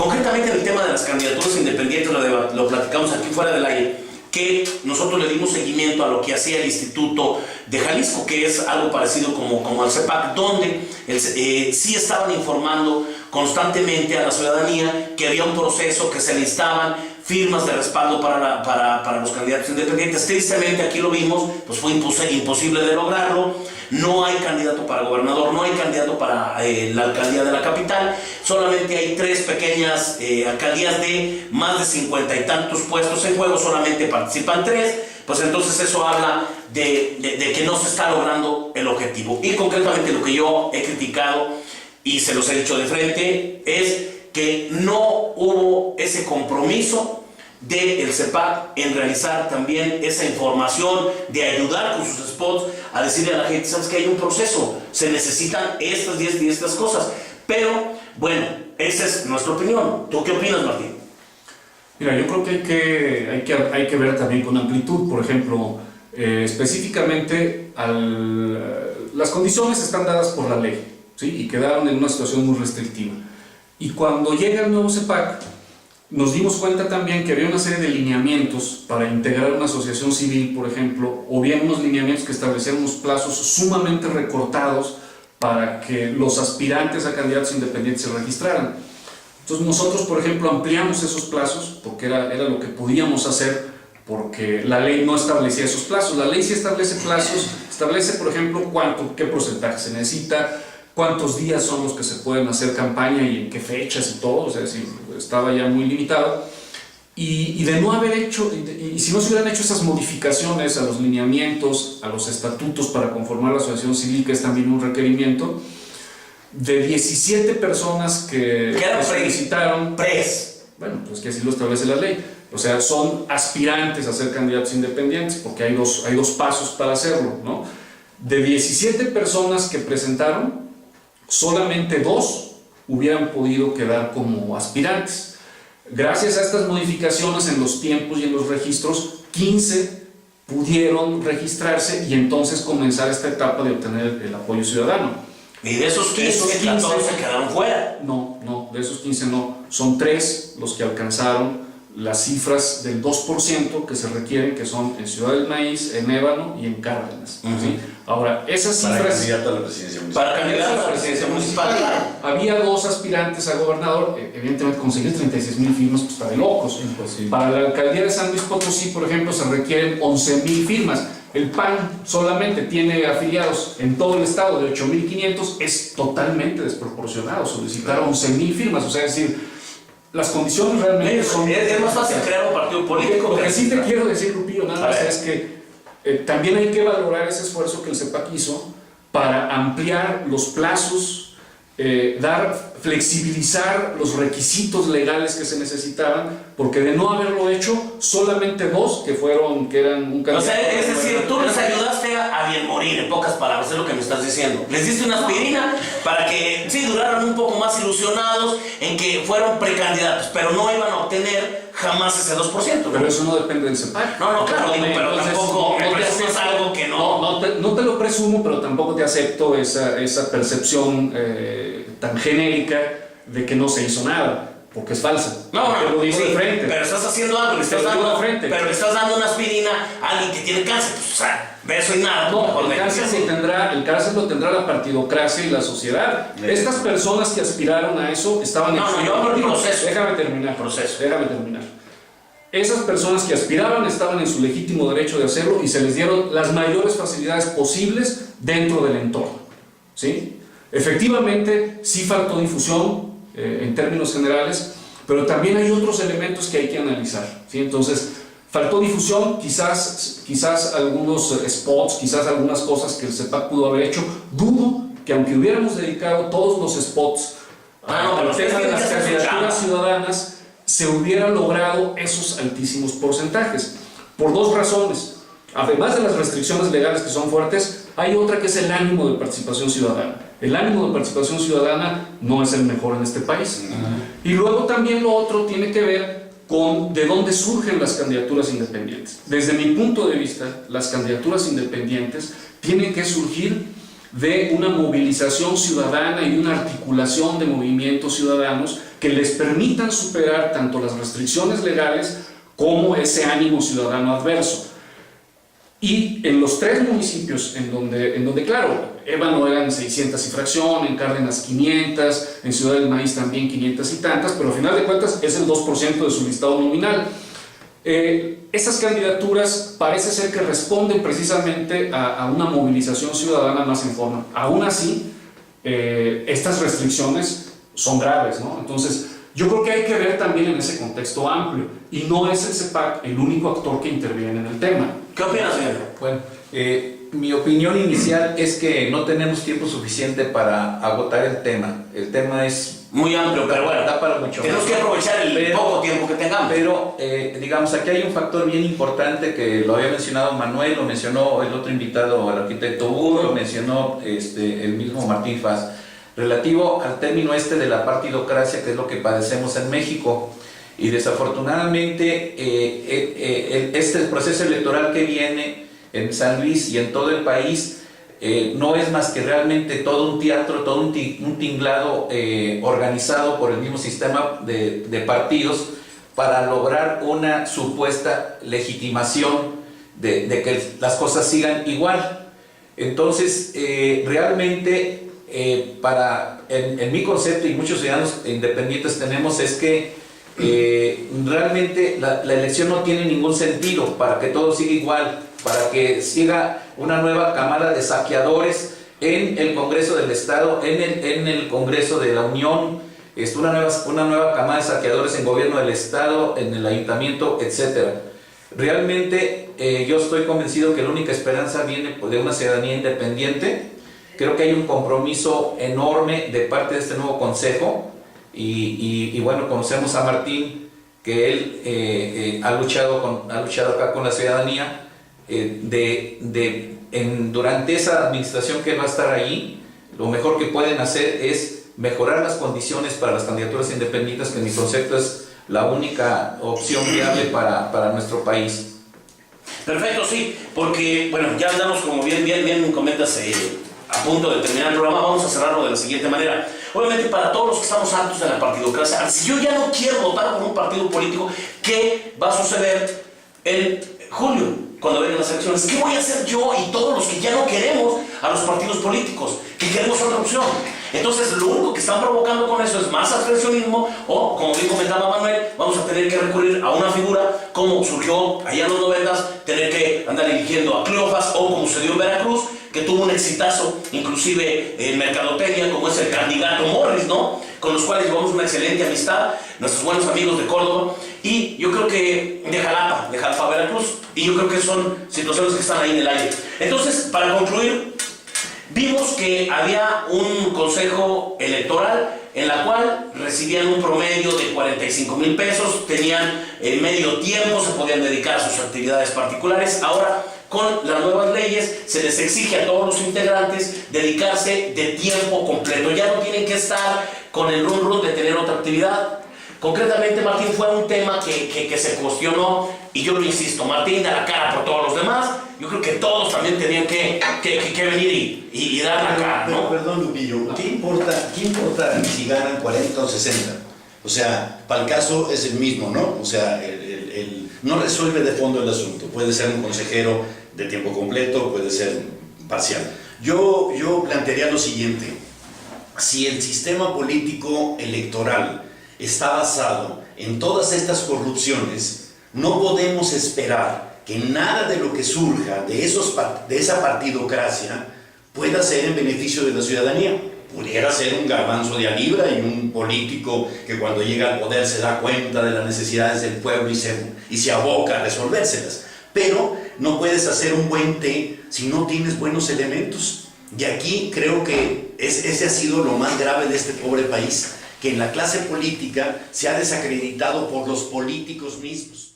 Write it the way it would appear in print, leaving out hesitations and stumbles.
Concretamente en el tema de las candidaturas independientes, lo platicamos aquí fuera del aire, que nosotros le dimos seguimiento a lo que hacía el Instituto de Jalisco, que es algo parecido como al CEPAC, donde sí estaban informando constantemente a la ciudadanía que había un proceso, que se necesitaban firmas de respaldo para los candidatos independientes. Tristemente, aquí lo vimos, pues fue imposible de lograrlo. No hay candidato para gobernador, no hay candidato para la alcaldía de la capital. Solamente hay 3 pequeñas alcaldías de más de 50 y tantos puestos en juego, solamente participan 3. Pues entonces eso habla de que no se está logrando el objetivo. Y concretamente lo que yo he criticado y se los he dicho de frente es que no hubo ese compromiso del CEPAC en realizar también esa información, de ayudar con sus spots a decirle a la gente, sabes que hay un proceso, se necesitan estas y estas cosas. Pero bueno, esa es nuestra opinión. ¿Tú qué opinas, Martín? Mira, yo creo que hay que ver también con amplitud. Por ejemplo, específicamente las condiciones están dadas por la ley, ¿sí? Y quedaron en una situación muy restrictiva. Y cuando llega el nuevo CEPAC, nos dimos cuenta también que había una serie de lineamientos para integrar una asociación civil, por ejemplo, o bien unos lineamientos que establecían unos plazos sumamente recortados para que los aspirantes a candidatos independientes se registraran. Entonces nosotros, por ejemplo, ampliamos esos plazos porque era lo que podíamos hacer, porque la ley no establecía esos plazos. La ley sí establece plazos, establece, por ejemplo, qué porcentaje se necesita, cuántos días son los que se pueden hacer campaña y en qué fechas y todo, o sea, si estaba ya muy limitado. Y de no haber hecho, y si no se hubieran hecho esas modificaciones a los lineamientos, a los estatutos para conformar la asociación civil, que es también un requerimiento, de 17 personas que solicitaron, bueno, pues que así lo establece la ley, o sea, son aspirantes a ser candidatos independientes, porque hay dos pasos para hacerlo, ¿no? De 17 personas que presentaron, solamente 2 hubieran podido quedar como aspirantes. Gracias a estas modificaciones en los tiempos y en los registros, 15 pudieron registrarse y entonces comenzar esta etapa de obtener el apoyo ciudadano. ¿Y de esos 15, 14 quedaron fuera? No, de esos 15 no. Son 3 los que alcanzaron las cifras del 2% que se requieren, que son en Ciudad del Maíz, en Ébano y en Cárdenas. ¿Sí? Ahora, esas cifras... Para candidato a la presidencia municipal. Para candidato a la presidencia municipal, claro. Había 2 aspirantes a gobernador, evidentemente conseguir 36,000 firmas pues está de locos. Imposible. Para la alcaldía de San Luis Potosí, por ejemplo, se requieren 11,000 firmas. El PAN solamente tiene afiliados en todo el estado de 8,500, es totalmente desproporcionado solicitar 11,000 firmas, o sea, es decir, las condiciones realmente son... Es más fácil crear un partido político. Lo que sí te quiero decir, Lupillo, nada más es que también hay que valorar ese esfuerzo que el CEPAC hizo para ampliar los plazos, flexibilizar los requisitos legales que se necesitaban, porque de no haberlo hecho, solamente 2 que eran un candidato. O sea, es decir, tú les ayudaste a bien morir, en pocas palabras, es lo que me estás diciendo. Les diste una aspirina para que sí duraran un poco más ilusionados en que fueron precandidatos, pero no iban a obtener jamás ese 2%. ¿no? Pero eso no depende del CEPAC. No, claro, digo, pero entonces, tampoco no te presumes algo que no... No te lo presumo, pero tampoco te acepto esa percepción tan genérica de que no se hizo nada, porque es falsa. No, lo digo sí, de frente. pero estás haciendo algo, le estás dando una aspirina a alguien que tiene cáncer, pues, o sea, de eso y nada. No, el cáncer lo tendrá la partidocracia y la sociedad. Estas personas que aspiraron a eso estaban yo hablo del proceso. Déjame terminar. Esas personas que aspiraban estaban en su legítimo derecho de hacerlo y se les dieron las mayores facilidades posibles dentro del entorno, ¿sí? Efectivamente, sí faltó difusión en términos generales, pero también hay otros elementos que hay que analizar, ¿sí? Entonces, faltó difusión, quizás algunos spots, quizás algunas cosas que el CEPAC pudo haber hecho. Dudo que aunque hubiéramos dedicado todos los spots al tema de las candidaturas ciudadanas, se hubiera logrado esos altísimos porcentajes, por 2 razones. Además de las restricciones legales que son fuertes, hay otra que es el ánimo de participación ciudadana. El ánimo de participación ciudadana no es el mejor en este país. Y luego también lo otro tiene que ver con de dónde surgen las candidaturas independientes. Desde mi punto de vista, las candidaturas independientes tienen que surgir de una movilización ciudadana y una articulación de movimientos ciudadanos que les permitan superar tanto las restricciones legales como ese ánimo ciudadano adverso. Y en los 3 municipios en donde claro, Ébano eran 600 y fracción, en Cárdenas 500, en Ciudad del Maíz también 500 y tantas, pero al final de cuentas es el 2% de su listado nominal. Esas candidaturas parece ser que responden precisamente a una movilización ciudadana más en forma. Aún así, estas restricciones son graves, ¿no? Entonces, yo creo que hay que ver también en ese contexto amplio, y no es el CEPAC el único actor que interviene en el tema. ¿Qué opinas, señor? Bueno, mi opinión inicial es que no tenemos tiempo suficiente para agotar el tema. El tema es muy amplio, pero bueno, da para mucho tenemos que aprovechar el poco tiempo que tengamos. Pero, digamos, aquí hay un factor bien importante que lo había mencionado Manuel, lo mencionó el otro invitado, el arquitecto Hugo, lo mencionó el mismo Martín Faz, relativo al término de la partidocracia, que es lo que padecemos en México. Y desafortunadamente, el proceso electoral que viene en San Luis y en todo el país no es más que realmente todo un teatro, todo un tinglado organizado por el mismo sistema de partidos para lograr una supuesta legitimación de que las cosas sigan igual. Entonces, realmente, en mi concepto, y muchos ciudadanos independientes tenemos, es que realmente la elección no tiene ningún sentido para que todo siga igual, para que siga una nueva camada de saqueadores en el Congreso del Estado, en el Congreso de la Unión, una nueva camada de saqueadores en gobierno del Estado, en el Ayuntamiento, etc. Realmente yo estoy convencido que la única esperanza viene de una ciudadanía independiente. Creo que hay un compromiso enorme de parte de este nuevo Consejo. Y bueno, conocemos a Martín, que él ha luchado acá con la ciudadanía, durante esa administración que él va a estar allí. Lo mejor que pueden hacer es mejorar las condiciones para las candidaturas independientes, que en mi concepto es la única opción viable para nuestro país. Perfecto, sí, porque bueno, ya andamos, como bien comentas, a punto de terminar el programa. Vamos a cerrarlo de la siguiente manera. Obviamente, para todos los que estamos hartos de la partidocracia, si yo ya no quiero votar por un partido político, ¿qué va a suceder en julio, cuando vengan las elecciones? ¿Qué voy a hacer yo y todos los que ya no queremos a los partidos políticos, que queremos otra opción? Entonces, lo único que están provocando con eso es más abstencionismo, o, como bien comentaba Manuel, vamos a tener que recurrir a una figura como surgió allá en los 90s, tener que andar eligiendo a Cleofas, o como se dio en Veracruz, que tuvo un exitazo, inclusive en mercadotecnia, como es el candidato Morris, ¿no? Con los cuales llevamos una excelente amistad, nuestros buenos amigos de Córdoba, y yo creo que de Jalapa, Veracruz, y yo creo que son situaciones que están ahí en el aire. Entonces, para concluir, vimos que había un consejo electoral en la cual recibían un promedio de 45,000 pesos, tenían medio tiempo, se podían dedicar a sus actividades particulares. Ahora, con las nuevas leyes, se les exige a todos los integrantes dedicarse de tiempo completo. Ya no tienen que estar con el run de tener otra actividad. Concretamente, Martín, fue un tema que se cuestionó, y yo lo insisto, Martín da la cara por todos los demás. Yo creo que todos también tenían que venir y dar la cara, ¿no? Perdón, Lupillo, ¿qué importa si ganan 40 o 60? O sea, para el caso es el mismo, ¿no? O sea, no resuelve de fondo el asunto. Puede ser un consejero de tiempo completo, puede ser parcial. Yo plantearía lo siguiente: si el sistema político electoral está basado en todas estas corrupciones, no podemos esperar que nada de lo que surja de esa partidocracia pueda ser en beneficio de la ciudadanía. Pudiera ser un garbanzo de a libra y un político que cuando llega al poder se da cuenta de las necesidades del pueblo y se aboca a resolvérselas. Pero no puedes hacer un buen té si no tienes buenos elementos. Y aquí creo que ese ha sido lo más grave de este pobre país, que en la clase política se ha desacreditado por los políticos mismos.